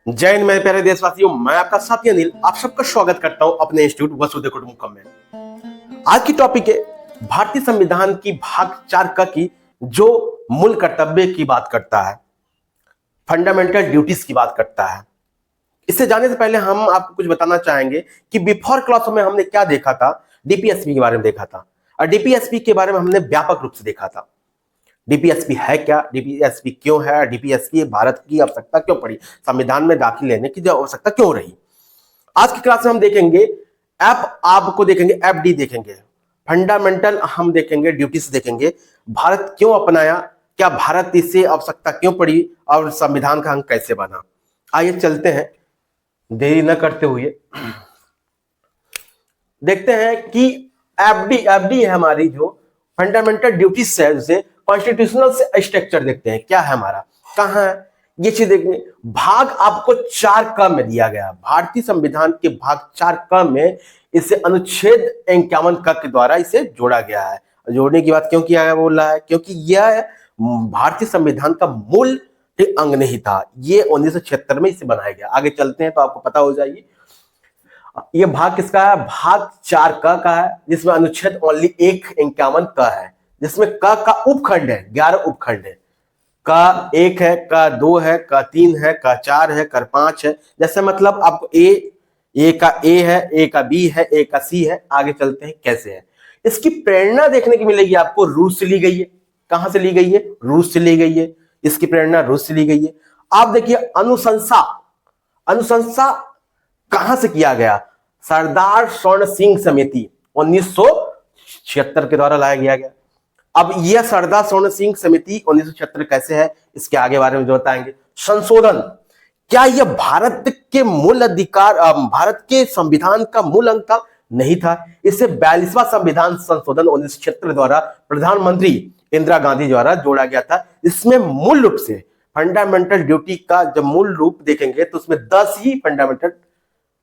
जय हिंद मेरे प्यारे देशवासियों, मैं आपका साथी अनिल आप सबका स्वागत करता हूं अपने इंस्टीट्यूट वसुधैव कुटुंबकम में। आज की टॉपिक है भारतीय संविधान की भाग 4 क की जो मूल कर्तव्य की बात करता है, फंडामेंटल ड्यूटीज की बात करता है। इससे जाने से पहले हम आपको कुछ बताना चाहेंगे कि बिफोर क्लास में हमने क्या देखा था। डीपीएसपी के बारे में देखा था और डीपीएसपी के बारे में हमने व्यापक रूप से देखा था। डीपीएसपी है क्या, डीपीएसपी क्यों है, डीपीएसपी भारत की आवश्यकता क्यों पड़ी, संविधान में दाखिल लेने की जो आवश्यकता क्यों रही। आज की क्लास में हम देखेंगे आपको देखेंगे, एफडी देखेंगे, फंडामेंटल हम देखेंगे, ड्यूटीज देखेंगे, भारत क्यों अपनाया, क्या भारत इसे आवश्यकता क्यों पड़ी और संविधान का अंग कैसे बना। आइए चलते हैं देरी न करते हुए देखते हैं कि एफडी एफडी है हमारी जो फंडामेंटल ड्यूटीज है, जैसे कॉन्स्टिट्यूशनल से स्ट्रक्चर देखते हैं क्या है हमारा, कहां है ये चीज देखने। भाग आपको 4 क में दिया गया, भारतीय संविधान के भाग 4 क में इसे अनुच्छेद 51 क के द्वारा इसे जोड़ा गया है। जोड़ने की बात क्यों किया गया बोल रहा है, क्योंकि यह भारतीय संविधान का मूल अंग नहीं था, ये 1976 में इसे बनाया गया। आगे चलते हैं तो आपको पता हो जाएगी ये भाग किसका है। भाग 4 क का है जिसमें अनुच्छेद ओनली 51 क है, जिसमें क का उपखंड है, 11 उपखंड है। क 1 है, क 2 है, क 3 है, क 4 है, क 5 है। जैसे मतलब आपको ए का ए है, ए का बी है, ए का सी है। आगे चलते हैं कैसे है। इसकी प्रेरणा देखने की मिलेगी आपको, रूस से ली गई है। कहां से ली गई है? रूस से ली गई है। इसकी प्रेरणा रूस से ली गई है। आप देखिए अनुशंसा, अनुशंसा कहां से किया गया? सरदार स्वर्ण सिंह समिति 1976 के द्वारा लाया गया। अब यह सरदार स्वर्ण सिंह समिति 1976 कैसे है, इसके आगे बारे में जो बताएंगे। संशोधन, क्या यह भारत के मूल अधिकार, भारत के संविधान का मूल अंग था? नहीं था। इसे 42वां संविधान संशोधन 1976 द्वारा प्रधानमंत्री इंदिरा गांधी द्वारा जोड़ा गया था। इसमें मूल रूप से फंडामेंटल ड्यूटी का जब मूल रूप देखेंगे तो उसमें 10 ही फंडामेंटल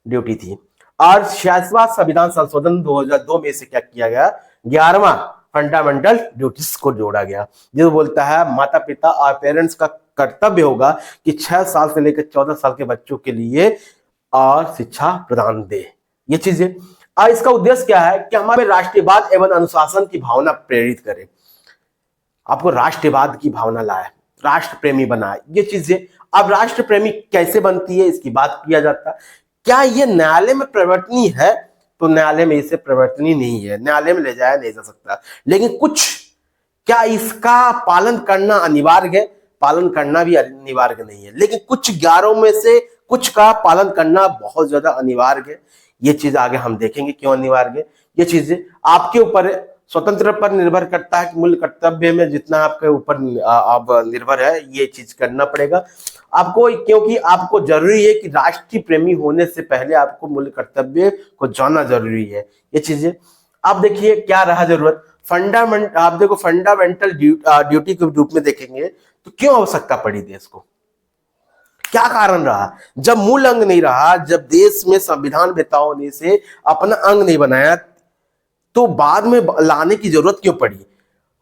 ड्यूटी थी। और 46वां संविधान संशोधन 2002 में इसे क्या किया गया, 11वां फंडामेंटल ड्यूटीज को जोड़ा गया, जो बोलता है माता पिता और पेरेंट्स का कर्तव्य होगा कि 6 साल से लेकर 14 साल के बच्चों के लिए और शिक्षा प्रदान दे। ये चीजें और इसका उद्देश्य क्या है कि हमारे राष्ट्रवाद एवं अनुशासन की भावना प्रेरित करे, आपको राष्ट्रवाद की भावना लाए, राष्ट्र प्रेमी बनाए। ये चीजें अब राष्ट्र प्रेमी कैसे बनती है इसकी बात किया जाता है। क्या ये न्यायालय में परिवर्तनीय है? तो न्यायालय में इसे परिवर्तनीय नहीं है, न्यायालय में ले जाया नहीं जा सकता। लेकिन कुछ, क्या इसका पालन करना अनिवार्य है? पालन करना भी अनिवार्य नहीं है, लेकिन कुछ 11 में से कुछ का पालन करना बहुत ज्यादा अनिवार्य है। ये चीज आगे हम देखेंगे क्यों अनिवार्य है। ये चीजें आपके ऊपर है, स्वतंत्र पर निर्भर करता है कि मूल कर्तव्य में जितना आपके ऊपर अब निर्भर है, ये चीज करना पड़ेगा आपको, क्योंकि आपको जरूरी है कि राष्ट्रीय प्रेमी होने से पहले आपको मूल कर्तव्य को जानना जरूरी है। ये चीजें आप देखिए क्या रहा जरूरत। फंडामेंट आप देखो फंडामेंटल ड्यूटी के रूप में देखेंगे तो क्यों आवश्यकता पड़ी देश को, क्या कारण रहा? जब मूल अंग नहीं रहा, जब देश में संविधान नेताओं ने से अपना अंग नहीं बनाया तो बाद में लाने की जरूरत क्यों पड़ी?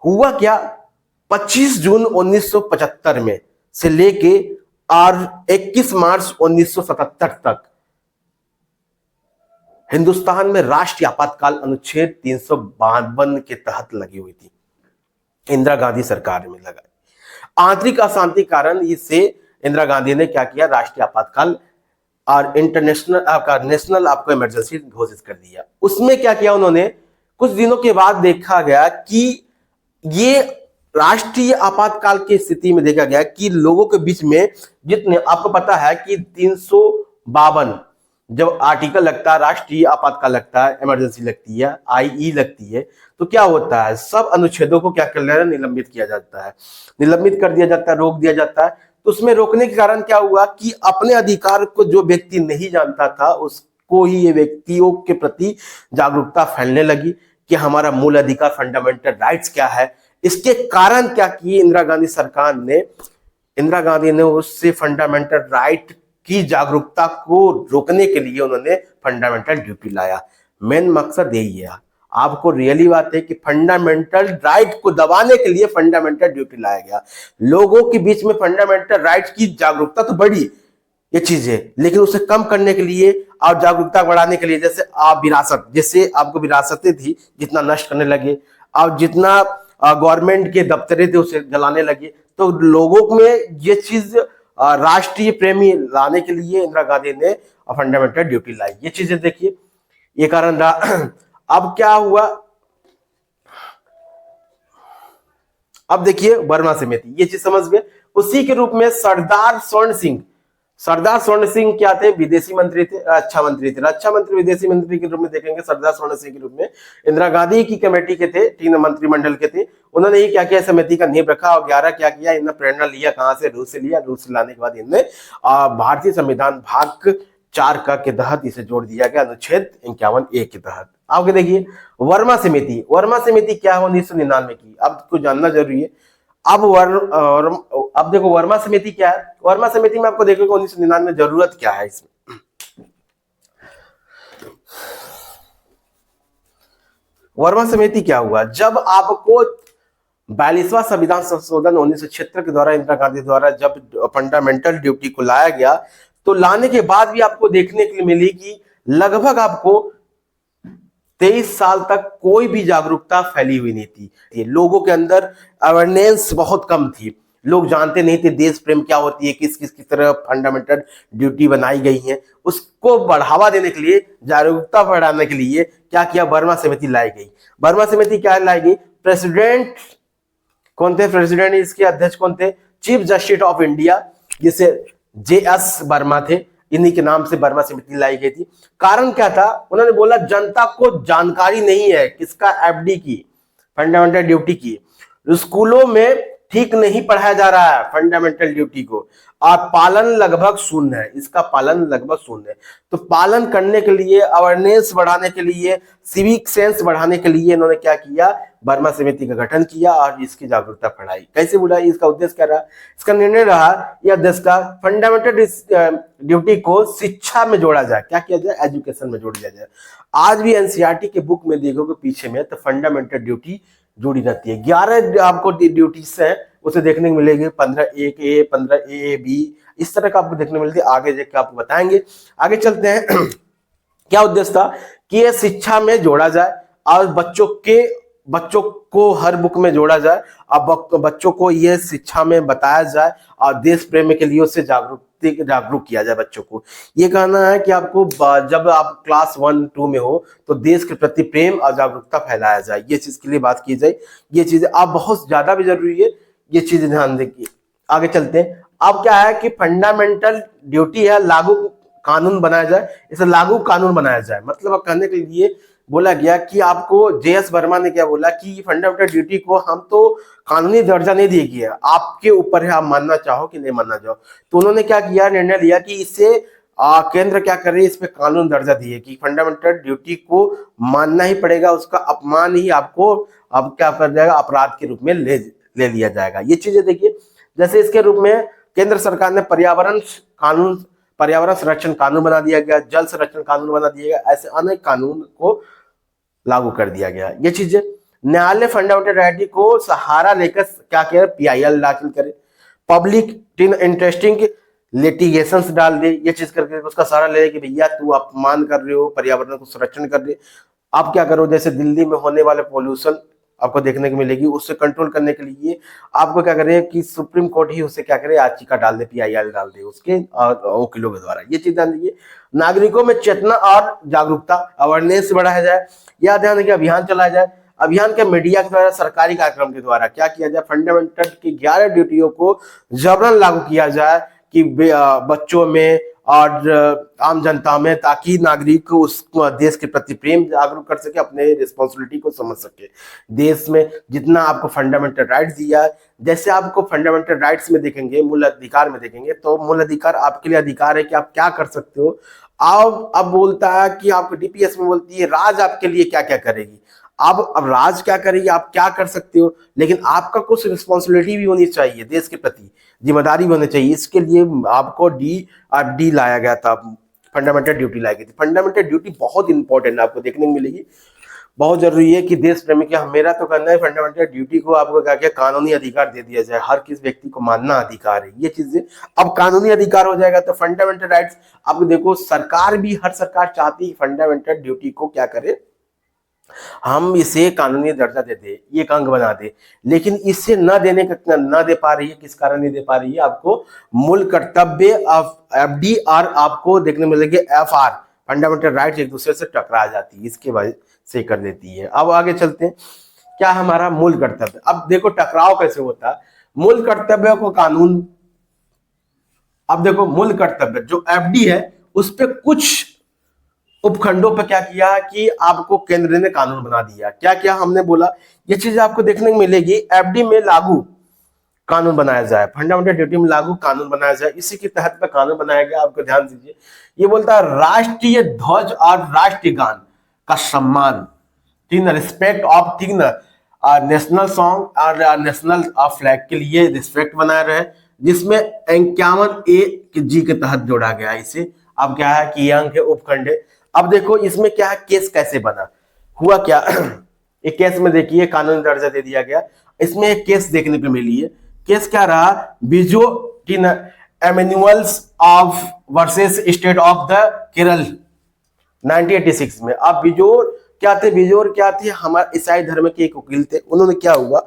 हुआ क्या, 25 जून 1975 में से लेके और 21 मार्च 1977 तक हिंदुस्तान में राष्ट्रीय आपातकाल अनुच्छेद 352 के तहत लगी हुई थी। इंदिरा गांधी सरकार में लगा, आंतरिक अशांति कारण इसे इंदिरा गांधी ने क्या किया, राष्ट्रीय आपातकाल और इंटरनेशनल आपका नेशनल आपको इमरजेंसी घोषित कर दिया। उसमें क्या किया उन्होंने, कुछ दिनों के बाद देखा गया कि ये राष्ट्रीय आपातकाल की स्थिति में देखा गया कि लोगों के बीच में जितने, आपको पता है कि 352 जब आर्टिकल लगता है, राष्ट्रीय आपातकाल लगता है, इमरजेंसी लगती है, आईई लगती है, तो क्या होता है, सब अनुच्छेदों को क्या कर लेना, निलंबित किया जाता है, निलंबित कर दिया जाता है, रोक दिया जाता है। तो उसमें रोकने के कारण क्या हुआ कि अपने अधिकार को जो व्यक्ति नहीं जानता था उसको ही ये व्यक्तियों के प्रति जागरूकता फैलने लगी कि हमारा मूल अधिकार फंडामेंटल राइट्स क्या है। इसके कारण क्या की इंदिरा गांधी सरकार ने, इंदिरा गांधी ने उससे फंडामेंटल राइट की जागरूकता को रोकने के लिए उन्होंने फंडामेंटल ड्यूटी लाया। मेन मकसद यही है, आपको रियली बात है कि फंडामेंटल राइट को दबाने के लिए फंडामेंटल ड्यूटी लाया गया। लोगों के बीच में फंडामेंटल राइट की जागरूकता तो बढ़ी, ये चीजें, लेकिन उसे कम करने के लिए और जागरूकता बढ़ाने के लिए, जैसे आप विरासत, जैसे आपको विरासतें थी जितना नष्ट करने लगे, और जितना गवर्नमेंट के दफ्तरे थे उसे जलाने लगे, तो लोगों में ये चीज राष्ट्रीय प्रेमी लाने के लिए इंदिरा गांधी ने फंडामेंटल ड्यूटी लाई। ये चीजें देखिए, ये कारण रहा। अब क्या हुआ, अब देखिए वर्मा समिति, ये चीज समझ गए। उसी के रूप में सरदार स्वर्ण सिंह, सरदार स्वर्ण सिंह क्या थे, विदेशी मंत्री थे, रक्षा मंत्री थे। रक्षा मंत्री विदेशी मंत्री के रूप में देखेंगे सरदार स्वर्ण सिंह के रूप में इंदिरा गांधी की कमेटी के थे, 3 मंत्रिमंडल के थे। उन्होंने ही क्या किया, समिति का नींव रखा, और 11 क्या किया, इन्होंने प्रेरणा लिया कहां से, रूस से लिया। रूस से लाने के बाद इनने भारतीय संविधान भाग 4 का के तहत इसे जोड़ दिया गया, अनुच्छेद 51A के तहत। आगे देखिए वर्मा समिति, वर्मा समिति क्या है, 1999 की। अब कुछ जानना जरूरी है। अब देखो वर्मा समिति क्या है, वर्मा समिति में आपको देखोगे 1999 में जरूरत क्या है इसमें। वर्मा समिति क्या हुआ, जब आपको 42वां संविधान संशोधन 1976 के द्वारा, इंदिरा गांधी द्वारा जब फंडामेंटल ड्यूटी को लाया गया, तो लाने के बाद भी आपको देखने के लिए मिली कि लगभग आपको 23 साल तक कोई भी जागरूकता फैली हुई नहीं थी। लोगों के अंदर अवेयरनेस बहुत कम थी, लोग जानते नहीं थे देश प्रेम क्या होती है, किस किस की तरह फंडामेंटल ड्यूटी बनाई गई है। उसको बढ़ावा देने के लिए, जागरूकता बढ़ाने के लिए क्या किया, वर्मा समिति लाई गई। वर्मा समिति क्या लाई गई, प्रेसिडेंट कौन थे, प्रेसिडेंट इसके अध्यक्ष कौन थे, चीफ जस्टिस ऑफ इंडिया, जिसे JS वर्मा थे, इन्हीं के नाम से वर्मा समिति लाई गई थी। कारण क्या था, उन्होंने बोला जनता को जानकारी नहीं है किसका, FD की, फंडामेंटल ड्यूटी की। स्कूलों में ठीक नहीं पढ़ाया जा रहा है फंडामेंटल ड्यूटी को, और पालन लगभग शून्य है, इसका पालन लगभग शून्य है। तो पालन करने के लिए, अवेयरनेस बढ़ाने के लिए, सिविक सेंस बढ़ाने के लिए इन्होंने क्या किया, वर्मा समिति का गठन किया और इसकी जागरूकता बढ़ाई। कैसे बढ़ाई, इसका उद्देश्य क्या रहा, इसका निर्णय रहा यह देश का फंडामेंटल ड्यूटी को शिक्षा में जोड़ा जाए, क्या किया जाए, एजुकेशन में जोड़ दिया जाए। आज भी NCERT के बुक में देखोगे पीछे में, तो फंडामेंटल ड्यूटी जुड़ी रहती है। 11 आपको ड्यूटीज है उसे देखने को मिलेगी, 15A, 15A, इस तरह का आपको देखने को मिलती है। आगे जाके आपको बताएंगे। आगे चलते हैं। क्या उद्देश्य था कि ये शिक्षा में जोड़ा जाए और बच्चों को हर बुक में जोड़ा जाए, और बच्चों को ये शिक्षा में बताया जाए, और देश प्रेम के लिए उससे जागरूक किया जाए बच्चों को। ये कहना है कि आपको जब आप क्लास 1-2 में हो तो देश के प्रति प्रेम और जागरूकता फैलाया जाए, ये चीज के लिए बात की जाए। ये चीजें आप बहुत ज्यादा भी जरूरी है, ये चीजें ध्यान देखिए। आगे चलते हैं। अब क्या है कि फंडामेंटल ड्यूटी है, लागू कानून बनाया जाए, इसे लागू कानून बनाया जाए। मतलब अब कहने के लिए बोला गया कि आपको JS वर्मा ने क्या बोला कि फंडामेंटल ड्यूटी को हम तो कानूनी दर्जा नहीं दिया गया, आपके ऊपर है, आप मानना चाहो कि नहीं मानना चाहो। तो उन्होंने क्या किया, निर्णय लिया कि इससे केंद्र क्या करे, इस पे कानून दर्जा दिए कि फंडामेंटल ड्यूटी को मानना ही पड़ेगा, उसका अपमान ही आपको अब क्या कर जाएगा, अपराध के रूप में ले लिया जाएगा। ये चीजें देखिए, जैसे इसके रूप में केंद्र सरकार ने पर्यावरण संरक्षण कानून बना दिया गया, जल संरक्षण कानून बना दिया गया, ऐसे अनेक कानून को लागू कर दिया गया। ये चीजें, न्यायालय फंडामेंटल राइट को सहारा लेकर क्या करे, PIL दाखिल करे, पब्लिक इंटरेस्टिंग लिटिगेशंस डाल दे, ये चीज करके उसका सहारा ले कि भैया तू अपमान कर रहे हो, पर्यावरण को संरक्षण कर रहे। आप क्या करो, जैसे दिल्ली में होने वाले पोल्यूशन आपको देखने को मिलेगी, उससे कंट्रोल करने के लिए आपको क्या करे कि सुप्रीम कोर्ट ही उसे क्या करे, याचिका डाल दे, PIL डाल दे उसके वकीलों के द्वारा। ये चीज ध्यान दीजिए। नागरिकों में चेतना और जागरूकता, अवेयरनेस बढ़ाया जाए, यह ध्यान रखिए, अभियान चलाया जाए। अभियान के मीडिया के द्वारा, सरकारी कार्यक्रम के द्वारा क्या किया जाए, फंडामेंटल की 11 ड्यूटियों को जबरन लागू किया जाए कि बच्चों में और आम जनता में, ताकि नागरिक उस देश के प्रति प्रेम जागरूक कर सके, अपने रिस्पॉन्सिबिलिटी को समझ सके। देश में जितना आपको फंडामेंटल राइट्स दिया है, जैसे आपको फंडामेंटल राइट्स में देखेंगे, मूल अधिकार में देखेंगे, तो मूल अधिकार आपके लिए अधिकार है कि आप क्या कर सकते हो। अब बोलता है कि आपको DPS में बोलती है राज आपके लिए क्या क्या करेगी। अब राज क्या करेगी, आप क्या कर सकते हो, लेकिन आपका कुछ रिस्पॉन्सिबिलिटी भी होनी चाहिए, देश के प्रति जिम्मेदारी भी होनी चाहिए। इसके लिए आपको DRD लाया गया था, फंडामेंटल ड्यूटी लाई गई थी। फंडामेंटल ड्यूटी बहुत इंपॉर्टेंट आपको देखने को मिलेगी। बहुत जरूरी है कि देश प्रेमी क्या, मेरा तो कहना है फंडामेंटल ड्यूटी को आपको क्या क्या कानूनी अधिकार दे दिया जाए, हर किस व्यक्ति को मानना अधिकार है ये चीजें। अब कानूनी अधिकार हो जाएगा तो फंडामेंटल राइट्स, आप देखो सरकार भी, हर सरकार चाहती है फंडामेंटल ड्यूटी को क्या करे, हम इसे कानूनी दर्जा दे दे, ये एक अंग बना दे, लेकिन इसे न देने का न दे पा रही है। किस कारण नहीं दे पा रही है? आपको मूल कर्तव्य FDR आपको देखने मिलेगी, FR फंडामेंटल राइट्स एक दूसरे से टकरा जाती है, इसके वजह से कर देती है। अब आगे चलते हैं, क्या हमारा मूल कर्तव्य। अब देखो टकराव कैसे होता है, मूल कर्तव्य को कानून, अब देखो मूल कर्तव्य जो FD है उस पर कुछ उपखंडों पर क्या किया कि आपको केंद्र ने कानून बना दिया। क्या क्या हमने बोला, ये चीज आपको देखने को मिलेगी। FD में लागू कानून बनाया जाए, फंडामेंटल ड्यूटी में लागू कानून बनाया जाए, इसी के तहत में कानून बनाया गया। आपको ध्यान दीजिए, ये बोलता है राष्ट्रीय ध्वज और राष्ट्रीय गान का सम्मान, ठीक ना, रिस्पेक्ट ऑफ, ठीक ना, नेशनल सॉन्ग और नेशनल फ्लैग के लिए रिस्पेक्ट बनाए रहे, जिसमें 51A के तहत जोड़ा गया इसे। अब क्या है कि अंक है उपखंड। अब देखो इसमें क्या है, केस कैसे बना, हुआ क्या एक केस में देखिए कानूनी दर्जा दे दिया गया, इसमें एक केस देखने पे मिली है। केस क्या रहा, Bijoe Emmanuels of versus state of the Kerala 1986 में। अब बिजोर क्या थे, बिजोर क्या थे, हमारे ईसाई धर्म के एक वकील थे। उन्होंने क्या हुआ,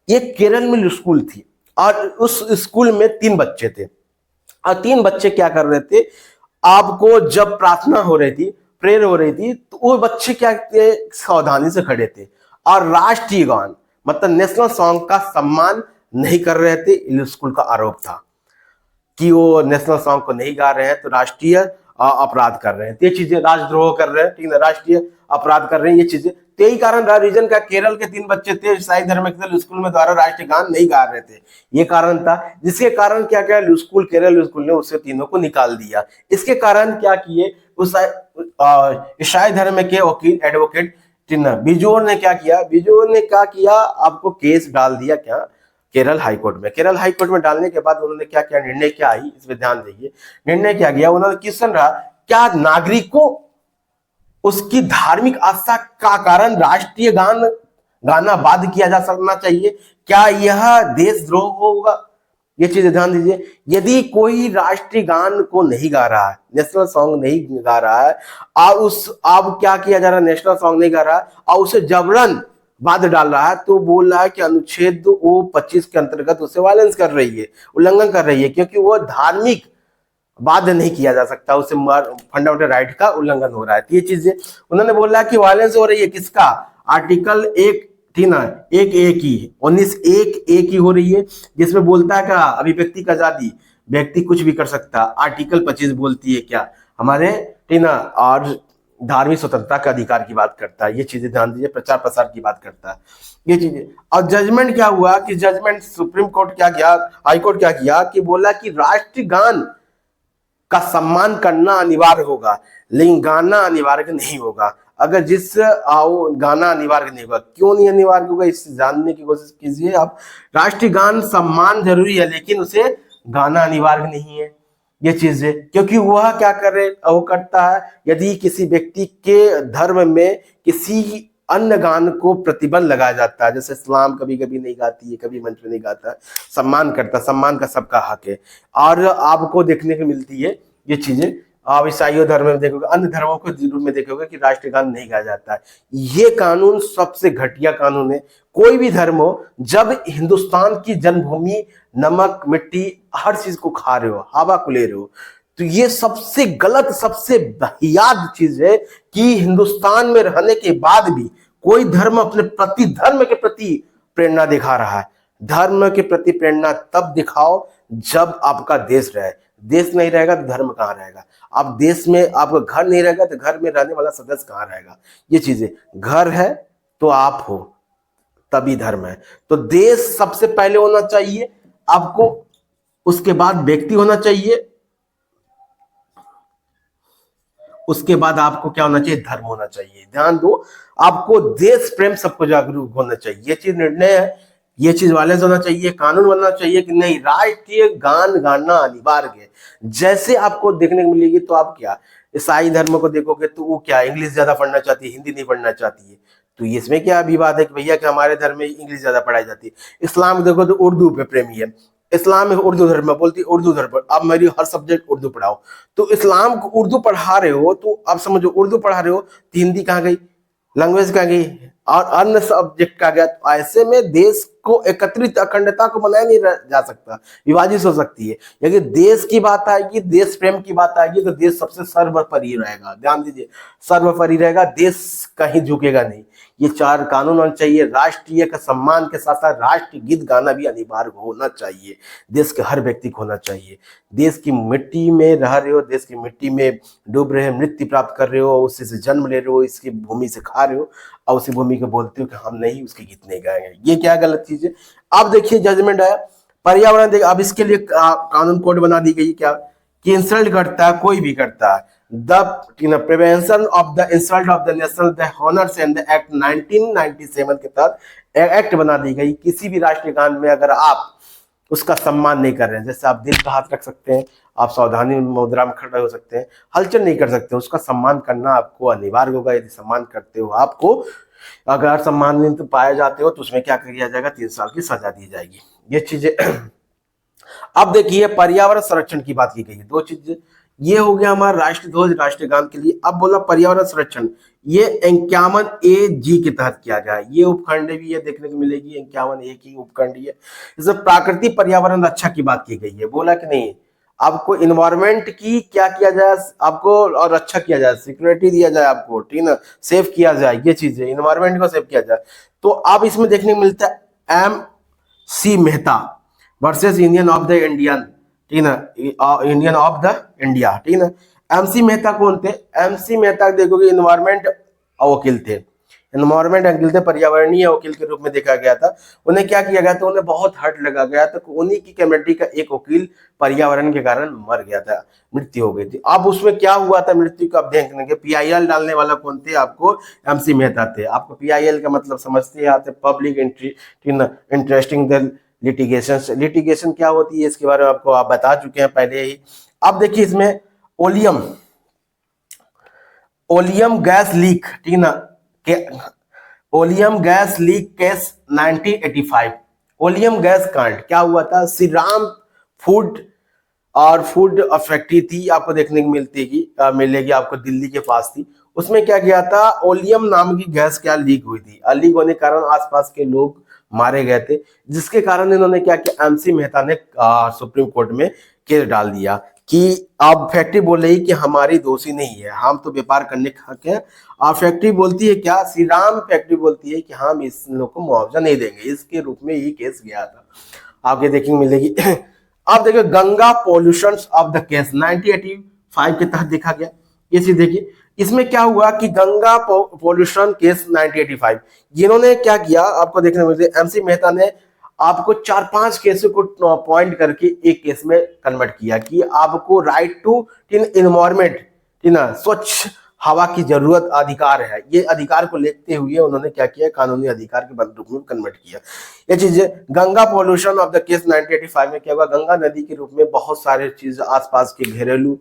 एक केरल में स्कूल थी और उस स्कूल में 3 बच्चे थे और 3 बच्चे क्या कर रहे थे, आपको जब प्रार्थना हो रही थी, प्रेयर हो रही थी, तो वो बच्चे क्या थे, सावधानी से खड़े थे और राष्ट्रीय गान मतलब नेशनल सॉन्ग का सम्मान नहीं कर रहे थे। स्कूल का आरोप था कि वो नेशनल सॉन्ग को नहीं गा रहे हैं तो राष्ट्रीय अपराध कर रहे हैं, ये चीजें राष्ट्रद्रोह कर रहे हैं, ठीक है, राष्ट्रीय अपराध कर रहे हैं ये चीजें। तो यही कारण रहा, रीजन का केरल के 3 बच्चे थे ईसाई धर्म के, स्कूल में द्वारा राष्ट्रीय गान नहीं गा रहे थे, ये कारण था। जिसके कारण क्या क्या स्कूल, केरल स्कूल ने उससे तीनों को निकाल दिया। इसके कारण क्या किए, उस ईसाई धर्म के वकील एडवोकेट बिजोर ने क्या किया, बिजोर ने क्या किया, आपको केस डाल दिया क्या, केरल हाईकोर्ट में। केरल हाईकोर्ट में डालने के बाद उन्होंने क्या किया, निर्णय क्या आई, इस पर ध्यान दीजिए। निर्णय क्या गया, उन्होंने क्वेश्चन रहा, क्या नागरिक को उसकी धार्मिक आस्था का कारण राष्ट्रीय गान गाना बाध्य किया जा सकना चाहिए, क्या यह देशद्रोह होगा? ये चीजें ध्यान दीजिए। यदि कोई राष्ट्रीय गान को नहीं गा रहा है, नेशनल सॉन्ग नहीं गा रहा है और अब क्या किया जा रहा है, नेशनल सॉन्ग नहीं गा रहा है और उसे जबरन बाध्य डाल रहा है, तो बोल रहा है कि अनुच्छेद 25 के अंतर्गत उसे वायलेंस कर रही है, उल्लंघन कर रही है, क्योंकि वो धार्मिक बाध्य नहीं किया जा सकता, उसे फंडामेंटल राइट का उल्लंघन हो रहा है। ये चीजें उन्होंने बोला कि वायलेंस हो रही है, किसका, आर्टिकल 1 थी ना, 1A की 19(1)(a) की हो रही है, जिसमें बोलता है क्या, अभिव्यक्ति का आजादी, व्यक्ति कुछ भी कर सकता। आर्टिकल 25 बोलती है क्या, हमारे थी ना, और धार्मिक स्वतंत्रता के अधिकार की बात करता है। ये चीजें ध्यान दीजिए, प्रचार प्रसार की बात करता है, ये चीजें। और जजमेंट क्या हुआ कि जजमेंट सुप्रीम कोर्ट क्या किया, हाई कोर्ट क्या किया कि बोला कि राष्ट्रीय गान का सम्मान करना अनिवार्य होगा, लेकिन गाना अनिवार्य नहीं होगा। अगर जिस गाना अनिवार्य नहीं होगा, क्यों नहीं अनिवार्य होगा, इसे जानने की कोशिश कीजिए आप। राष्ट्रीय गान सम्मान जरूरी है लेकिन उसे गाना अनिवार्य नहीं है, ये चीज है, क्योंकि वह क्या करे, वो करता है, यदि किसी व्यक्ति के धर्म में किसी अन्य गान को प्रतिबंध लगाया जाता है, जैसे इस्लाम कभी कभी नहीं गाती है, कभी मंत्र नहीं गाता है, सम्मान करता, सम्मान का सबका हक है। और आपको देखने को मिलती है ये चीजें, आप ईसाइयों धर्म में देखोगे, अन्य धर्मों को जरूर में देखोगे कि राष्ट्रीय गान नहीं गाया जाता है। ये कानून सबसे घटिया कानून है। कोई भी धर्म हो, जब हिंदुस्तान की जन्मभूमि, नमक मिट्टी हर चीज को खा रहे हो, हवा को ले रहे हो, तो ये सबसे गलत, सबसे वाहियात चीज है कि हिंदुस्तान में रहने के बाद भी कोई धर्म अपने प्रति, धर्म के प्रति प्रेरणा दिखा रहा है। धर्म के प्रति प्रेरणा तब दिखाओ जब आपका देश रहे, देश नहीं रहेगा तो धर्म कहाँ रहेगा। आप देश में, आपका घर नहीं रहेगा तो घर में रहने वाला सदस्य कहाँ रहेगा। ये चीजें, घर है तो आप हो, तभी धर्म है। तो देश सबसे पहले होना चाहिए आपको, उसके बाद व्यक्ति होना चाहिए, उसके बाद आपको क्या होना चाहिए, धर्म होना चाहिए। ध्यान दो, आपको देश प्रेम सबको जागरूक होना चाहिए, ये चीज निर्णय है, ये चीज वायलेंस होना चाहिए, कानून बनना चाहिए कि नहीं, राष्ट्रीय गान गाना अनिवार्य है। जैसे आपको देखने को मिलेगी, तो आप क्या ईसाई धर्म को देखोगे तो वो क्या इंग्लिश ज्यादा पढ़ना चाहती है, हिंदी नहीं पढ़ना चाहती है, तो इसमें क्या विवाद है कि भैया कि हमारे धर्म में इंग्लिश ज्यादा पढ़ाई जाती है। इस्लाम देखो तो उर्दू पे प्रेमी है, इस्लाम में उर्दू धर्म में बोलती है उर्दू धर्म, अब मेरी हर सब्जेक्ट उर्दू पढ़ाओ। तो इस्लाम को उर्दू पढ़ा रहे हो तो आप समझो उर्दू पढ़ा रहे हो तो हिंदी कहाँ गई, लैंग्वेज कहाँ गई, और अन्य सब्जेक्ट का गया। तो ऐसे में देश को एकत्रित अखंडता को बनाया नहीं जा सकता, विभाजित हो सकती है। यदि देश की बात आएगी, देश प्रेम की बात आएगी, तो देश सबसे सर्वोपरि रहेगा। ध्यान दीजिए, सर्वोपरि रहेगा, देश कहीं झुकेगा नहीं। ये चार कानून होना चाहिए। राष्ट्रीय का सम्मान के साथ साथ राष्ट्रीय गीत गाना भी अनिवार्य होना चाहिए, देश के हर व्यक्ति को होना चाहिए। देश की मिट्टी में रह रहे हो, देश की मिट्टी में डूब रहे हो, मृत्यु प्राप्त कर रहे हो, उसी से जन्म ले रहे हो, इसकी भूमि से खा रहे हो, और उसी भूमि को बोलते हो कि हम नहीं उसके गीत नहीं गाएंगे। ये क्या गलत चीज है। अब देखिए जजमेंट आया पर्यावरण, देखिए अब इसके लिए कानून कोड बना दी गई क्या कि इंसल्ट करता है कोई भी करता है, the prevention of the insult of the national the honours and the act 1997 के तहत एक्ट बना दी गई। किसी भी राष्ट्रीय गान में अगर आप उसका सम्मान नहीं कर रहे हैं, जैसे आप दिल का हाथ रख सकते हैं, आप सावधानी मुद्रा में खड़े हो सकते हैं, हलचल नहीं कर सकते, उसका सम्मान करना आपको अनिवार्य होगा। यदि सम्मान करते हो आपको, अगर सम्मानित पाए जाते हो तो उसमें क्या किया जाएगा, 3 साल की सजा दी जाएगी। ये चीजें अब देखिए पर्यावरण संरक्षण की बात की गई है, 2 चीजें। ये हो गया हमारा राष्ट्रीय ध्वज राष्ट्रीय गान के लिए। अब बोला पर्यावरण संरक्षण, ये 51A(G) के तहत किया गया है। ये उपखंड भी ये देखने को मिलेगी, 51A की उपखंड है। इसमें प्राकृतिक पर्यावरण रक्षा की बात की गई है। बोला कि नहीं, आपको इन्वायरमेंट की क्या किया जाए, आपको और रक्षा किया जाए, सिक्योरिटी दिया जाए आपको, ठीक ना, सेव किया जाए, ये चीजें इन्वायरमेंट को सेव किया जाए। तो अब इसमें देखने को मिलता है MC Mehta versus Indian of the Indian, ठीक ना, इंडियन ऑफ द इंडिया, ठीक ना। MC मेहता कौन थे, MC मेहता देखोगे इन्वायरमेंट वकील थे, इन्वायरमेंट वकील थे, पर्यावरणीय वकील के रूप में देखा गया था। उन्हें क्या किया गया था, उन्हें बहुत हर्ट लगा गया था, उन्हीं की कमेटी का एक वकील पर्यावरण के कारण मर गया था, मृत्यु हो गई थी। अब उसमें क्या हुआ था मृत्यु का, अब देखने के PIL डालने वाला कौन थे, आपको MC मेहता थे। आपको PIL का मतलब समझते हैं, आते पब्लिक इंटरेस्टिंग लिटिगेशन। लिटिगेशन क्या होती है इसके बारे में आपको आप बता चुके हैं पहले ही। अब देखिए इसमें ओलियम गैस लीक, ठीक ना, oleum gas leak case 1985। Oleum gas कांड क्या हुआ था, श्री राम फूड और फूड फैक्ट्री थी, आपको देखने को मिलेगी आपको दिल्ली के पास थी। उसमें क्या किया था, ओलियम नाम की गैस क्या लीक हुई थी। लीक होने के कारण आसपास के लोग मारे गए थे, जिसके कारण इन्होंने क्या किया, MC मेहता ने सुप्रीम कोर्ट में केस डाल दिया कि अब फैक्ट्री बोल रही कि हमारी दोषी नहीं है, हम तो व्यापार करने के हक है। और फैक्ट्री बोलती है क्या, श्री राम फैक्ट्री बोलती है कि हम इस लोग को मुआवजा नहीं देंगे। इसके रूप में ये केस गया था, आगे देखने मिलेगी। अब देखिए Ganga pollution of the case 1985 के तहत देखा गया। ये चीज देखिए, इसमें क्या हुआ कि गंगा पॉल्यूशन केस 1985, जिन्होंने क्या किया आपको देखने को मिलता है, MC मेहता ने आपको 4-5 केसों को पॉइंट करके एक केस में कन्वर्ट किया कि आपको राइट टू इन्वायरमेंट, ना, स्वच्छ हवा की जरूरत अधिकार है। ये अधिकार को लेते हुए उन्होंने क्या किया, कानूनी अधिकार के रूप में कन्वर्ट किया। ये चीज Ganga pollution of the case 1985 में क्या हुआ, गंगा नदी के रूप में बहुत सारे चीज आसपास के घरेलू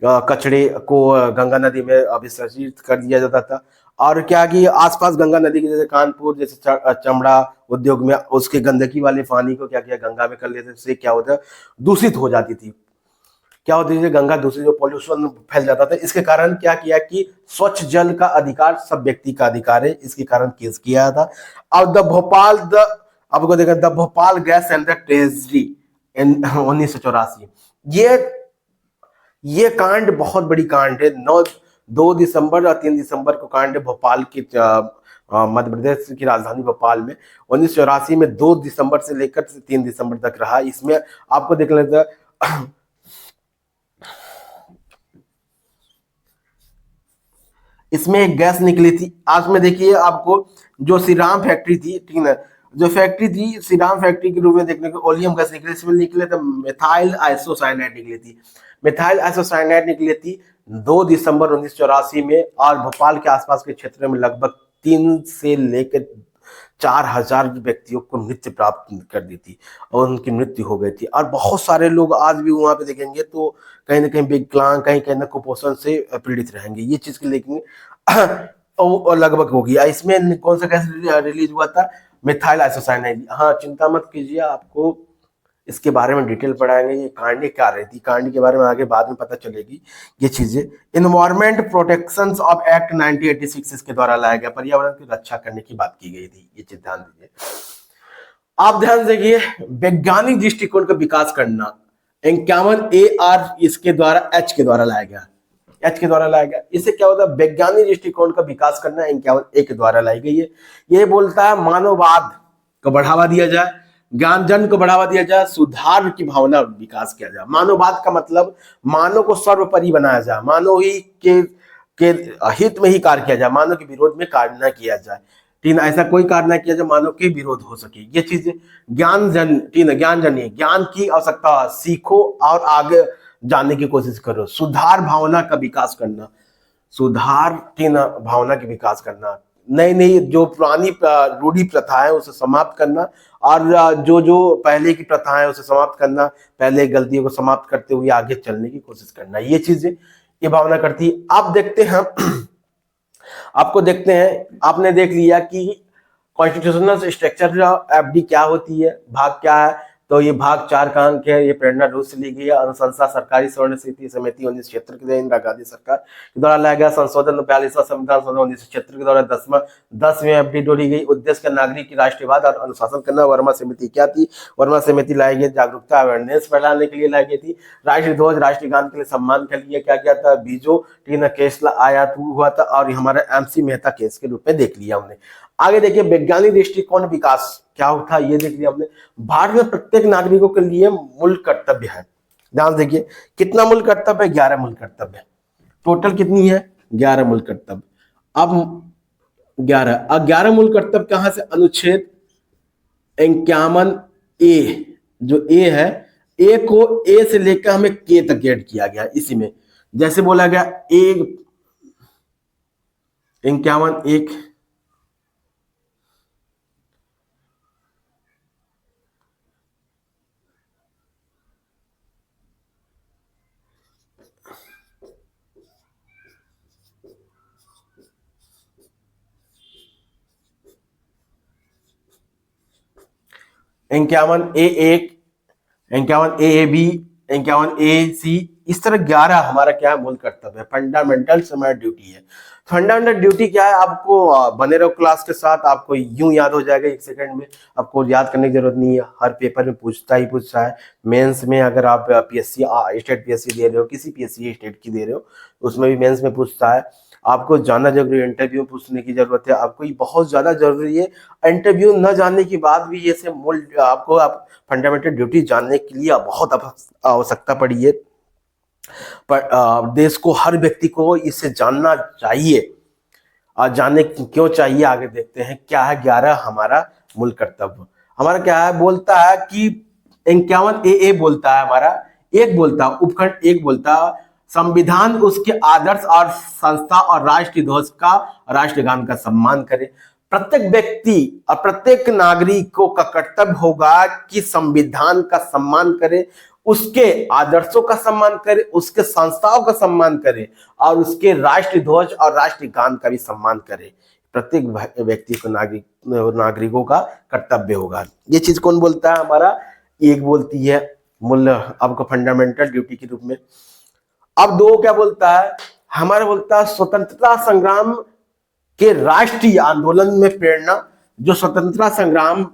कचड़े को गंगा नदी में अभिसर्जित कर दिया जाता था। और क्या कि आसपास गंगा नदी के जैसे कानपुर जैसे चमड़ा उद्योग में उसके गंदगी वाले पानी को क्या किया, गंगा में कर लेते, इससे क्या होता है, दूषित हो जाती थी। क्या होती है, गंगा दूषित, जो पॉल्यूशन फैल जाता था। इसके कारण क्या किया कि स्वच्छ जल का अधिकार सब व्यक्ति का अधिकार है, इसके कारण केस किया था। और आपको देखा the Bhopal gas and the treasury 1984, ये कांड बहुत बड़ी कांड है। 2 दिसंबर और 3 दिसंबर को कांड है भोपाल की, मध्य प्रदेश की राजधानी भोपाल में 1984 में 2 दिसंबर से लेकर 3 दिसंबर तक रहा। इसमें आपको देख लेते इसमें एक गैस निकली थी। आज में देखिए आपको जो श्री राम फैक्ट्री थी, ठीक है, जो फैक्ट्री थी श्री राम फैक्ट्री के रूप में देखने को ओलियम गैस निकले, इसमें निकले थे मिथाइल आइसोसाइनाइड निकली थी। मिथाइल आइसोसाइनाइड निकली थी 2 दिसंबर 1984 में, और भोपाल के आसपास के क्षेत्र में लगभग 3 से लेकर 4,000 व्यक्तियों को मृत्यु प्राप्त कर दी थी और उनकी मृत्यु हो गई थी। और बहुत सारे लोग आज भी वहां पे देखेंगे तो कहीं ना कहीं विकलांग, कहीं कहीं ना कुपोषण से पीड़ित रहेंगे। ये चीज के लेकिन और लगभग हो गया। इसमें कौन सा गैस रिलीज हुआ था? Methyl isocyanide. हाँ, चिंता मत कीजिए, आपको इसके बारे में डिटेल पढ़ाएंगे। ये कांडी क्या रहती, कांडी के बारे में आगे बाद में पता चलेगी ये चीजें। इन्वायरमेंट प्रोटेक्शन ऑफ एक्ट 1986 इसके द्वारा लाया गया, पर्यावरण की रक्षा करने की बात की गई थी। ये चीज ध्यान दीजिए। आप ध्यान देखिए, वैज्ञानिक दृष्टिकोण का विकास करना 51 AR इसके द्वारा एच के द्वारा लाया गया, एच के द्वारा लाया गया। इससे क्या होता है? वैज्ञानिक दृष्टिकोण का विकास करना 51A के द्वारा लाई गई है। ये बोलता है मानववाद को बढ़ावा दिया जाए, ज्ञान जन को बढ़ावा दिया जाए, सुधार की भावना विकास किया जाए। मानववाद का मतलब मानव को सर्वोपरि बनाया जाए, मानव ही के हित में ही कार्य किया जाए, मानव के विरोध में कार्य न किया जाए। तीन, ऐसा कोई कार्य न किया जाए मानव के विरोध हो सके। ये चीजें ज्ञान जन, तीन ज्ञान जन, ज्ञान की आवश्यकता, सीखो और आगे जानने की कोशिश करो। सुधार भावना का विकास करना, सुधार की भावना के विकास करना, नई नई जो पुरानी रूढ़ी प्रथा है उसे समाप्त करना, और जो पहले की प्रथा है उसे समाप्त करना, पहले गलतियों को समाप्त करते हुए आगे चलने की कोशिश करना। ये चीजें ये भावना करती है। आप देखते हैं आपको देखते हैं, आपने देख लिया कि कॉन्स्टिट्यूशनल स्ट्रक्चर एफडी क्या होती है, भाग क्या है। तो ये भाग 4 का अंक है, ये प्रेरणा रूस से ली गई है। अनुशंसा सरकारी स्वर्ण समिति 1976 के इंदिरा गांधी सरकार के द्वारा लाया गया। संशोधन 42वां संविधान संशोधन 1976 के द्वारा 10वें एफडी जोड़ी गई। उद्देश्य का नागरिक की राष्ट्रवाद और अनुशासन करना। वर्मा समिति क्या थी? वर्मा समिति लाई गई जागरूकता अवेयरनेस फैलाने के लिए लाई गई थी। राष्ट्रीय ध्वज राष्ट्रीय गान के लिए सम्मान के लिए क्या किया था? बीजो टीना केस आया हुआ था, और हमारा MC मेहता केस के रूप में देख लिया हमने। आगे देखिए, वैज्ञानिक दृष्टिकोण विकास क्या था ये देख लिया हमने। भारत में प्रत्येक नागरिकों के लिए मूल कर्तव्य है। ध्यान देखिए, कितना मूल कर्तव्य है? 11 मूल कर्तव्य। टोटल कितनी है? 11 मूल कर्तव्य। अब 11 मूल कर्तव्य कहां से? अनुच्छेद 51A, जो ए है, ए को ए से लेकर हमें के तक ऐड किया गया। इसी में जैसे बोला गया 51 51A1, 51AA-B, 51AC, इस तरह 11 हमारा क्या है? मूल कर्तव्य है। फंडामेंटल हमारा ड्यूटी है। फंडामेंटल ड्यूटी क्या है? आपको बने रहो क्लास के साथ, आपको यूं याद हो जाएगा 1 सेकंड में। आपको याद करने की जरूरत नहीं है, हर पेपर में पूछता है। मेंस में अगर आप PSC स्टेट PSC दे रहे हो, किसी PSC स्टेट की दे रहे हो, उसमें भी मेंस में पूछता है। आपको जानना जरूरी है, इंटरव्यू पूछने की जरूरत है, आपको ये बहुत ज्यादा जरूरी है। इंटरव्यू न जानने के बाद भी ये से मूल आपको फंडामेंटल ड्यूटी जानने के लिए बहुत आवश्यकता पड़ी है। पर देश को, हर व्यक्ति को इसे जानना चाहिए। और जानने क्यों चाहिए आगे देखते हैं। क्या है 11 हमारा मूल कर्तव्य? हमारा क्या है? बोलता है कि 51AA बोलता है हमारा, एक बोलता उपखंड एक बोलता संविधान उसके आदर्श और संस्था और राष्ट्रीय ध्वज का, राष्ट्रगान का सम्मान करे। प्रत्येक व्यक्ति और प्रत्येक नागरिकों का कर्तव्य होगा कि संविधान का सम्मान करे, उसके आदर्शों का सम्मान करे, उसके संस्थाओं का सम्मान करे, और उसके राष्ट्रीय ध्वज और राष्ट्रीय गान का भी सम्मान करे। प्रत्येक व्यक्ति को, नागरिकों का कर्तव्य होगा। ये चीज कौन बोलता है? हमारा एक बोलती है मूल, आपको फंडामेंटल ड्यूटी के रूप में। अब 2 क्या बोलता है? हमारा बोलता है स्वतंत्रता संग्राम के राष्ट्रीय आंदोलन में प्रेरणा। जो स्वतंत्रता संग्राम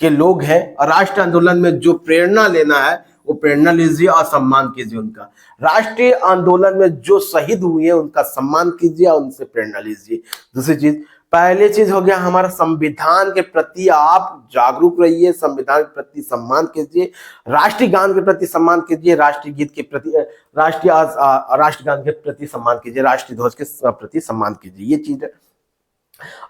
के लोग हैं और राष्ट्रीय आंदोलन में जो प्रेरणा लेना है, वो प्रेरणा लीजिए और सम्मान कीजिए उनका। राष्ट्रीय आंदोलन में जो शहीद हुए हैं उनका सम्मान कीजिए और उनसे प्रेरणा लीजिए। दूसरी चीज, पहली चीज हो गया हमारा संविधान के प्रति आप जागरूक रहिए, संविधान के प्रति सम्मान कीजिए, राष्ट्रीय गान के प्रति सम्मान कीजिए, राष्ट्रीय गीत के प्रति, राष्ट्रगान के प्रति सम्मान कीजिए, राष्ट्रीय ध्वज के प्रति सम्मान कीजिए। ये चीज है।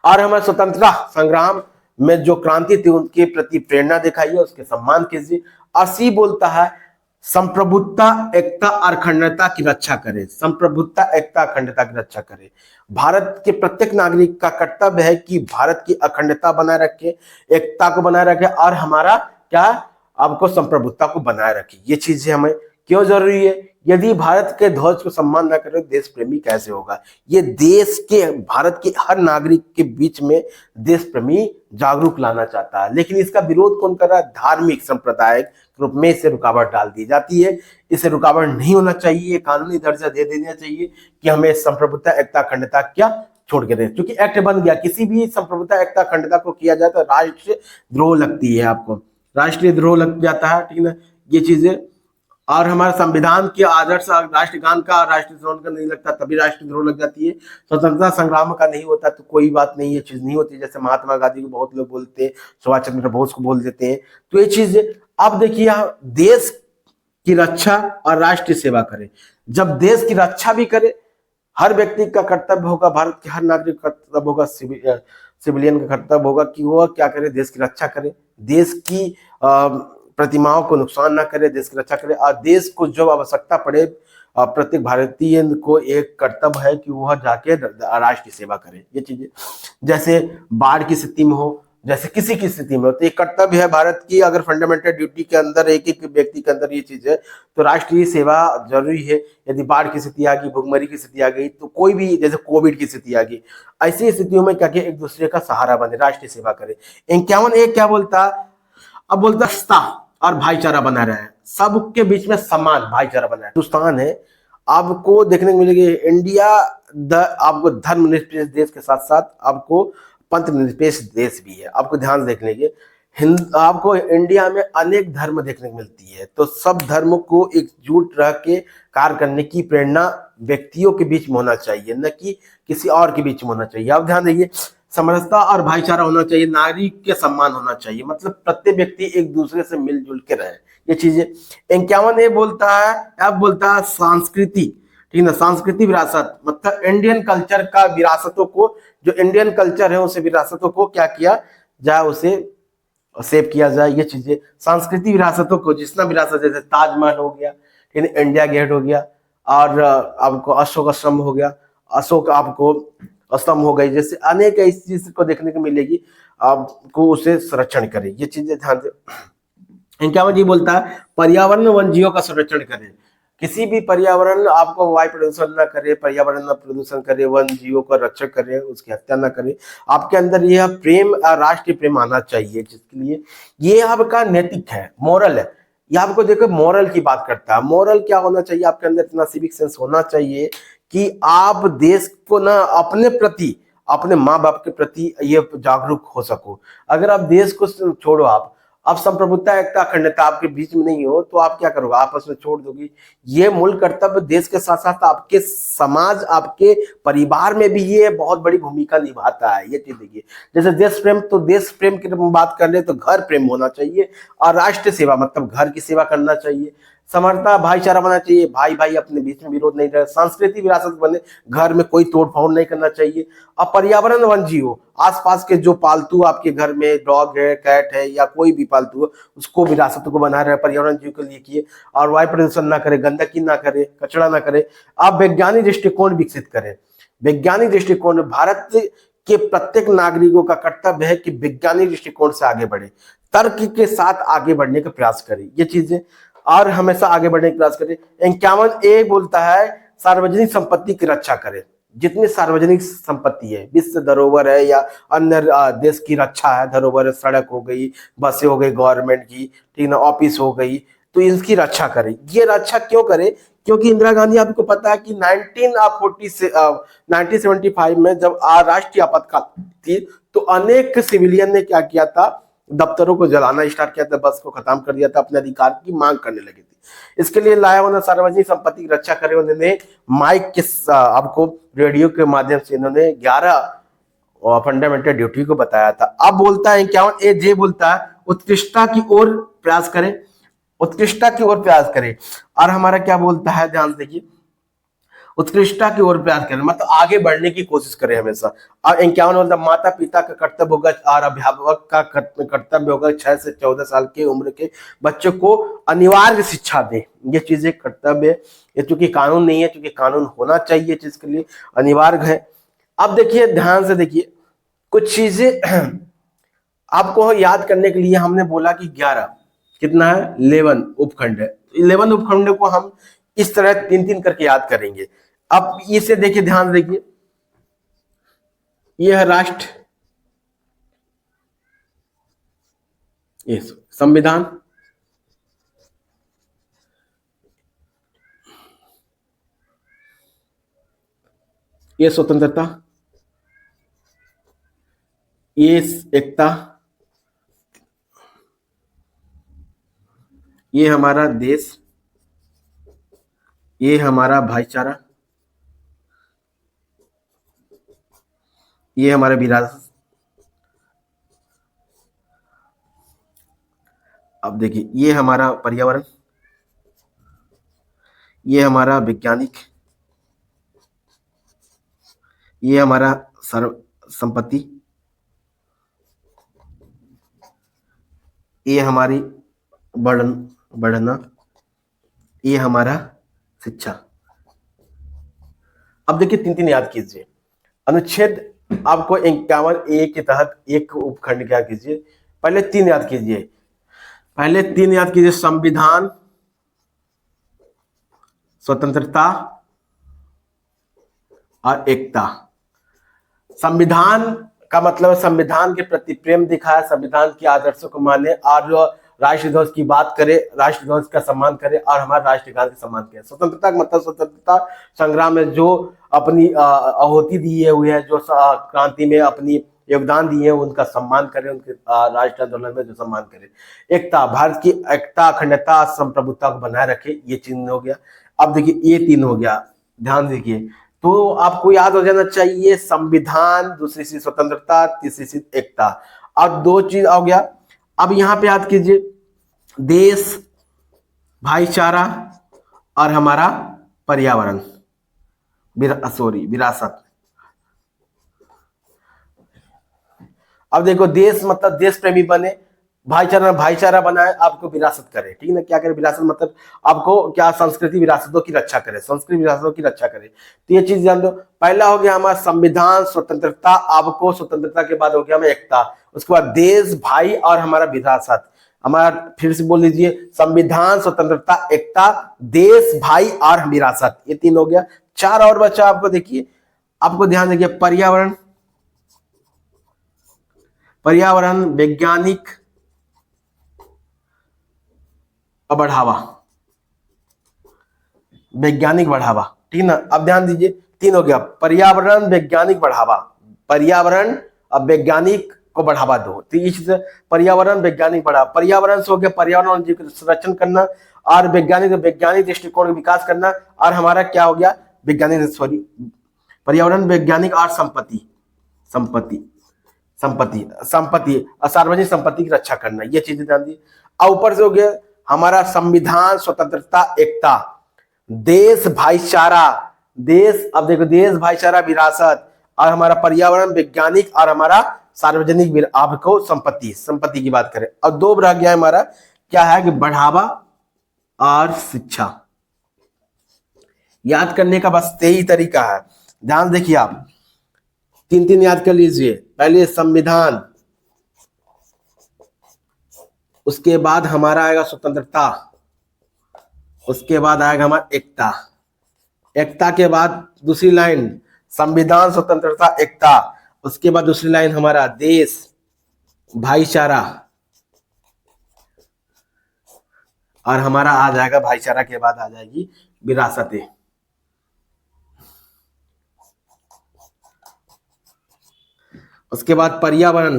और हमारे स्वतंत्रता संग्राम में जो क्रांति थी उनके प्रति प्रेरणा दिखाइए, उसके सम्मान कीजिए। असी बोलता है संप्रभुता, एकता और अखंडता की रक्षा करे। संप्रभुता, एकता, अखंडता की रक्षा करे। भारत के प्रत्येक नागरिक का कर्तव्य है कि भारत की अखंडता बनाए रखे, एकता को बनाए रखे, और हमारा क्या, आपको संप्रभुता को बनाए रखे। ये चीजें हमें क्यों जरूरी है? यदि भारत के ध्वज को सम्मान न करे तो देश प्रेमी कैसे होगा। ये देश के, भारत के हर नागरिक के बीच में देश प्रेमी जागरूक लाना चाहता है, लेकिन इसका विरोध कौन कर रहा है? धार्मिक सांप्रदायिक रूप में इसे रुकावट डाल दी जाती है। इसे रुकावट नहीं होना चाहिए, कानूनी दर्जा दे देना चाहिए कि हमें संप्रभुता एकता अखंडता क्या छोड़ के दे, क्योंकि एक्ट बन गया। किसी भी संप्रभुता एकता अखंडता को किया जाए तो राष्ट्र द्रोह लगती है, आपको राष्ट्रीय द्रोह लग जाता है, ठीक है ना, ये चीजें। और हमारे संविधान के आदर्श राष्ट्रगान का, राष्ट्रीय ध्वज का नहीं लगता तभी राष्ट्रीय ध्वज लग जाती है। स्वतंत्रता संग्राम का नहीं होता तो कोई बात नहीं, ये चीज नहीं होती। जैसे महात्मा गांधी को बहुत लोग बोलते हैं, सुभाष चंद्र बोस को बोल देते हैं, तो ये चीज। अब देखिए, देश की रक्षा और राष्ट्रीय सेवा करे। जब देश की रक्षा भी करे, हर व्यक्ति का कर्तव्य होगा, भारत के हर नागरिक का कर्तव्य होगा, सिविलियन का कर्तव्य होगा कि वो क्या करे? देश की रक्षा करे, देश की प्रतिमाओं को नुकसान ना करे, देश की रक्षा करे। और देश को जब आवश्यकता पड़े, प्रत्येक भारतीय को एक कर्तव्य है कि वह जाके राष्ट्र की सेवा करे। ये चीजें जैसे बाढ़ की स्थिति में हो, जैसे किसी की स्थिति में हो, तो एक कर्तव्य है भारत की। अगर फंडामेंटल ड्यूटी के अंदर एक एक व्यक्ति के अंदर ये चीज है, तो राष्ट्रीय सेवा जरूरी है। यदि बाढ़ की स्थिति आ गई, भुखमरी की स्थिति आ गई, तो कोई भी, जैसे कोविड की स्थिति आ गई, ऐसी स्थितियों में क्या किया? एक दूसरे का सहारा बने, राष्ट्रीय सेवा करे। 51 क्या बोलता? अब बोलता सत्ता और भाईचारा बना रहे हैं, सबके बीच में समान भाईचारा बना है। हिंदुस्तान है, आपको देखने को मिलेगी इंडिया आपको धर्मनिरपेक्ष देश के साथ साथ आपको पंथ निरपेक्ष देश भी है। आपको ध्यान से देख लेंगे, आपको इंडिया में अनेक धर्म देखने को मिलती है, तो सब धर्म को एकजुट रह के कार्य करने की प्रेरणा व्यक्तियों के बीच में होना चाहिए, न कि किसी और के बीच में होना चाहिए। आप ध्यान देखिए, समरसता और भाईचारा होना चाहिए, नागरिक के सम्मान होना चाहिए, मतलब प्रत्येक व्यक्ति एक दूसरे से मिलजुल के रहे, ये चीजें। 51 बोलता है, अब बोलता है संस्कृति, ठीक है ना, सांस्कृतिक विरासत, मतलब इंडियन कल्चर का विरासतों को, जो इंडियन कल्चर है उसे विरासतों को क्या किया जाए, उसे सेव किया जाए। ये चीजें सांस्कृतिक विरासतों को, जितना विरासत, जैसे ताजमहल हो गया, इंडिया गेट हो गया, और आपको अशोक स्तंभ हो गया, अशोक आपको स्तंभ हो गई, जैसे अनेक ऐसी चीज को देखने को मिलेगी, आपको उसे संरक्षण करें। ये चीजें ध्यान से। क्या जी बोलता है? पर्यावरण वन जीवों का संरक्षण करें। किसी भी पर्यावरण, आपको वायु प्रदूषण न करे, पर्यावरण न प्रदूषण करे, वन जीवों का रक्षण करे, उसकी हत्या न करे। आपके अंदर यह प्रेम, राष्ट्रीय प्रेम आना चाहिए, जिसके लिए ये आपका नैतिक है, मोरल है। ये आपको देखो मोरल की बात करता है। मोरल क्या होना चाहिए? आपके अंदर इतना सिविक सेंस होना चाहिए कि आप देश को ना अपने प्रति, अपने माँ बाप के प्रति ये जागरूक हो सको। अगर आप देश को छोड़ो, आप संप्रभुता एकता अखंडता आपके बीच में नहीं हो, तो आप क्या करोगे? आपस में छोड़ दोगे। ये मूल कर्तव्य देश के साथ साथ आपके समाज, आपके परिवार में भी ये बहुत बड़ी भूमिका निभाता है। ये चीज देखिए, जैसे देश प्रेम, तो देश प्रेम की बात कर ले तो घर प्रेम होना चाहिए, और राष्ट्र सेवा मतलब घर की सेवा करना चाहिए। समरता, भाईचारा बनना चाहिए, भाई भाई अपने बीच में विरोध नहीं रहे। सांस्कृतिक विरासत बने, घर में कोई तोड़फोड़ नहीं करना चाहिए। और पर्यावरण वन जीव, आसपास के जो पालतू आपके घर में डॉग है, कैट है, या कोई भी पालतू है, उसको विरासत को बना रहे, पर्यावरण जीव के लिए किए। और वायु प्रदूषण ना करे, गंदगी ना करे, कचरा ना करे। आप वैज्ञानिक दृष्टिकोण विकसित करें। वैज्ञानिक दृष्टिकोण, भारत के प्रत्येक नागरिकों का कर्तव्य है कि वैज्ञानिक दृष्टिकोण से आगे बढ़े, तर्क के साथ आगे बढ़ने का प्रयास करें। ये चीजें, और हमेशा आगे बढ़ने का प्रयास करें। 51 बोलता है सार्वजनिक संपत्ति की रक्षा करें। जितनी सार्वजनिक संपत्ति है, विश्व धरोहर है या अन्य देश की रक्षा है, धरोहर, सड़क हो गई, बसें हो गई गवर्नमेंट की, ठीक ना, ऑफिस हो गई, तो इसकी रक्षा करें। ये रक्षा क्यों करें? क्योंकि इंदिरा गांधी, आपको पता है कि 1975 में जब राष्ट्रीय आपातकाल थी, तो अनेक सिविलियन ने क्या किया था? दफ्तरों को जलाना स्टार्ट किया था, बस को खत्म कर दिया था, अपने अधिकार की मांग करने लगे थे। इसके लिए लाया उन्होंने सार्वजनिक संपत्ति की रक्षा करे। उन्होंने माइक के, आपको रेडियो के माध्यम से इन्होंने 11 फंडामेंटल ड्यूटी को बताया था। अब बोलता है 51 बोलता है उत्कृष्टता की ओर प्रयास करें, उत्कृष्टता की ओर प्रयास करें। और हमारा क्या बोलता है? ध्यान से देखिए, उत्कृष्टता की ओर प्रयास करें, मतलब आगे बढ़ने की कोशिश करें हमेशा। और 51 बोलता माता पिता का कर्तव्य होगा और अभिभावक का कर्तव्य होगा 6 से 14 साल की उम्र के बच्चों को अनिवार्य शिक्षा दे। ये चीजें कर्तव्य, ये चूंकि कानून नहीं है, चूंकि कानून होना चाहिए चीज के लिए, अनिवार्य है। अब देखिए, ध्यान से देखिए, कुछ चीजें आपको याद करने के लिए हमने बोला कि 11 कितना है? 11 उपखंड है। 11 उपखंड को हम इस तरह तीन तीन करके याद करेंगे। अब इसे देखिए, ध्यान देखिए, यह है राष्ट्र, ये संविधान, ये स्वतंत्रता, ये एकता, ये हमारा देश, ये हमारा भाईचारा, ये हमारा विरासत। अब देखिए, ये हमारा पर्यावरण, ये हमारा वैज्ञानिक, ये हमारा सर्व संपत्ति, ये हमारी बढ़ना, ये हमारा शिक्षा। अब देखिए, तीन तीन याद कीजिए। अनुच्छेद आपको 51A के तहत एक उपखंड क्या कीजिए, पहले तीन याद कीजिए। पहले तीन याद कीजिए, संविधान, स्वतंत्रता और एकता। संविधान का मतलब संविधान के प्रति प्रेम दिखाए, संविधान के आदर्शों को माने, और जो राष्ट्र ध्वज की बात करे, राष्ट्र ध्वज का सम्मान करे, और हमारे राष्ट्रगान का सम्मान करे। स्वतंत्रता का मतलब स्वतंत्रता संग्राम में जो अपनी आहुति दिए हुए हैं, जो क्रांति में अपनी योगदान दिए हैं, उनका सम्मान करें, उनके राष्ट्र आंदोलन में जो सम्मान करें। एकता, भारत की एकता, अखंडता, संप्रभुता को बनाए रखे, ये चिन्ह हो गया। अब देखिए, ये तीन हो गया, ध्यान देखिए। तो आपको याद हो जाना चाहिए, संविधान, दूसरी चीज स्वतंत्रता, तीसरी चीज एकता, और दो चीज हो गया। अब यहां पे याद कीजिए, देश, भाईचारा और हमारा पर्यावरण, विरासत। अब देखो, देश मतलब देश प्रेमी बने, भाईचारा बनाए, आपको विरासत करे, ठीक है ना। क्या करे विरासत, मतलब आपको क्या, संस्कृति विरासतों की रक्षा करे, संस्कृति विरासतों की रक्षा करे। तो ये चीज जान दो। पहला हो गया हमारा संविधान, स्वतंत्रता, आपको स्वतंत्रता के बाद हो गया हमें एकता, उसके बाद देश, भाई और हमारा विरासत। हमारा फिर से बोल लीजिए, संविधान, स्वतंत्रता, एकता, देश, भाई और विरासत, ये तीन हो गया। चार और बचा आपको, देखिए, आपको ध्यान देखिए, पर्यावरण, वैज्ञानिक और बढ़ावा, वैज्ञानिक बढ़ावा, ठीक है ना। अब ध्यान दीजिए, तीन हो गया, पर्यावरण, वैज्ञानिक, बढ़ावा। पर्यावरण और वैज्ञानिक को बढ़ावा दो, तो इस पर्यावरण, वैज्ञानिक, बढ़ावा। पर्यावरण से हो गया पर्यावरण जीव संरक्षण करना, और वैज्ञानिक दृष्टिकोण का विकास करना, और हमारा क्या हो गया, पर्यावरण, वैज्ञानिक और संपत्ति सार्वजनिक संपत्ति की रक्षा करना, ये चीजें ध्यान दी। और ऊपर से हो गया हमारा संविधान, स्वतंत्रता, एकता, देश, भाईचारा, अब देखो, देश, भाईचारा, विरासत, और हमारा पर्यावरण, वैज्ञानिक और हमारा सार्वजनिक, आपको संपत्ति की बात करें। और दो रह गया हमारा, क्या है कि बढ़ावा और शिक्षा। याद करने का बस यही तरीका है, ध्यान देखिए आप, तीन तीन याद कर लीजिए। पहले संविधान, उसके बाद हमारा आएगा स्वतंत्रता, उसके बाद आएगा हमारा एकता, एकता के बाद दूसरी लाइन संविधान, स्वतंत्रता, एकता, उसके बाद दूसरी लाइन हमारा देश, भाईचारा, और हमारा आ जाएगा भाईचारा के बाद आ जाएगी विरासतें। उसके बाद पर्यावरण,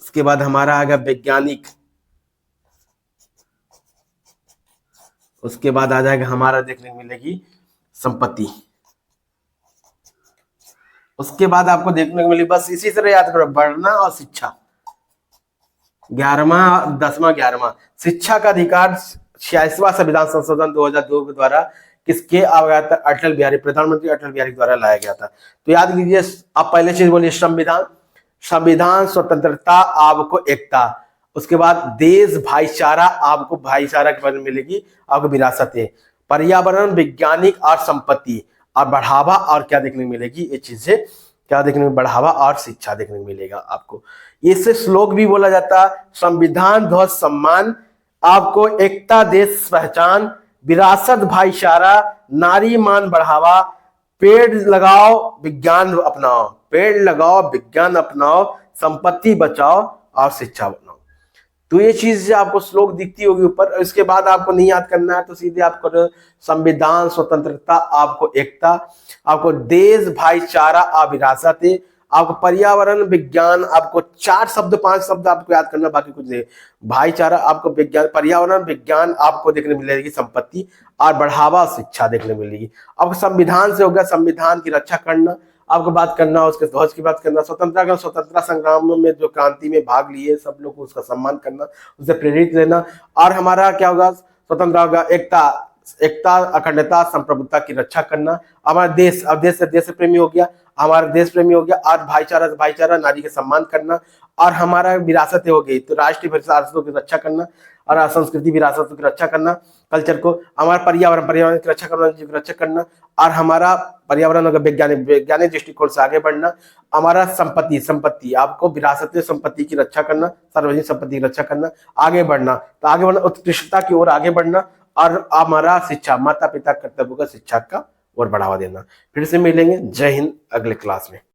उसके बाद हमारा आएगा वैज्ञानिक, उसके बाद आ जाएगा हमारा देखने को मिलेगी संपत्ति। उसके बाद आपको देखने को मिलेगी, बस इसी तरह याद करो, बढ़ना और शिक्षा। 11वां 10वां 11वां शिक्षा का अधिकार 86वां संविधान संशोधन 2002 के द्वारा किसके आया था, प्रधानमंत्री अटल बिहारी द्वारा लाया गया था। तो याद कीजिए, आप पहले चीज बोलिए, संविधान, स्वतंत्रता, आपको एकता, उसके बाद देश, भाईचारा, आपको भाईचारा के बारे में मिलेगी, आपको विरासतें, पर्यावरण, वैज्ञानिक और संपत्ति, और बढ़ावा, और क्या देखने को मिलेगी, ये चीजें क्या देखने में, बढ़ावा और शिक्षा देखने को मिलेगा आपको। इससे श्लोक भी बोला जाता है, संविधान ध्वज सम्मान, आपको एकता देश पहचान, विरासत भाईचारा, नारी मान बढ़ावा, पेड़ लगाओ विज्ञान अपनाओ, पेड़ लगाओ विज्ञान अपनाओ, संपत्ति बचाओ और शिक्षा बनाओ। तो ये चीज आपको श्लोक दिखती होगी ऊपर। इसके बाद आपको नहीं याद करना है तो सीधे आपको संविधान, स्वतंत्रता, आपको एकता, आपको देश, भाईचारा और विरासत, आपको पर्यावरण, विज्ञान, आपको 4 शब्द 5 शब्द आपको याद करना, बाकी कुछ नहीं। भाईचारा आपको, विज्ञान, पर्यावरण, विज्ञान आपको देखने मिलेगी, संपत्ति और बढ़ावा शिक्षा देखने मिलेगी। आपको संविधान से हो गया, संविधान की रक्षा करना आपको बात करना, उसके ध्वज की बात करना, स्वतंत्रता संग्राम में जो क्रांति में भाग लिए सब लोग को उसका सम्मान करना, उससे प्रेरित लेना। और हमारा क्या होगा, स्वतंत्र होगा एकता, अखंडता, संप्रभुता की रक्षा करना। हमारा देश, अब देश प्रेमी हो गया, हमारा देश प्रेमी हो गया। और भाईचारा, नारी के सम्मान करना। और हमारा विरासत हो गई तो राष्ट्रीय विरासतों की रक्षा करना और संस्कृति विरासतों की रक्षा करना, कल्चर को। हमारा पर्यावरण की रक्षा करना। और हमारा पर्यावरण अगर वैज्ञानिक दृष्टिकोण से आगे बढ़ना। हमारा संपत्ति आपको विरासत संपत्ति की रक्षा करना, सार्वजनिक संपत्ति की रक्षा करना, आगे बढ़ना, तो आगे बढ़ना उत्कृष्टता की ओर आगे बढ़ना। और हमारा शिक्षा, माता पिता कर्तव्य का शिक्षा का और बढ़ावा देना। फिर से मिलेंगे, जय हिंद, अगले क्लास में।